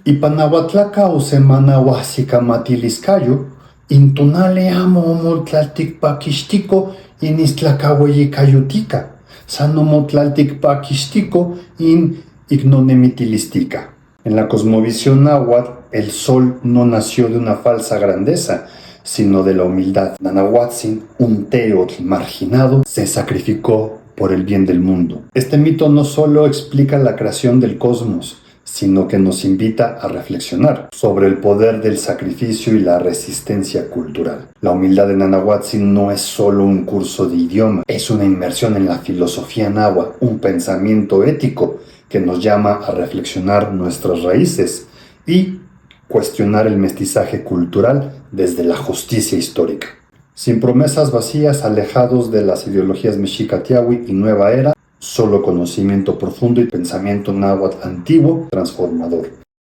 Ipanahuatlaca o semana huasikamatiliscayo, intunale amo omoltlalticpaquixtico in istlacaueyicayutica, sanomotlalticpaquixtico in ignonemitilistica. En la cosmovisión náhuatl, el sol no nació de una falsa grandeza, sino de la humildad. Nanahuatzin, un teotl marginado, se sacrificó por el bien del mundo. Este mito no solo explica la creación del cosmos, sino que nos invita a reflexionar sobre el poder del sacrificio y la resistencia cultural. La humildad de Nanahuatzin no es solo un curso de idioma, es una inmersión en la filosofía náhuatl, un pensamiento ético que nos llama a reflexionar nuestras raíces y cuestionar el mestizaje cultural desde la justicia histórica. Sin promesas vacías, alejados de las ideologías mexicatiahui y nueva era, solo conocimiento profundo y pensamiento náhuatl antiguo transformador.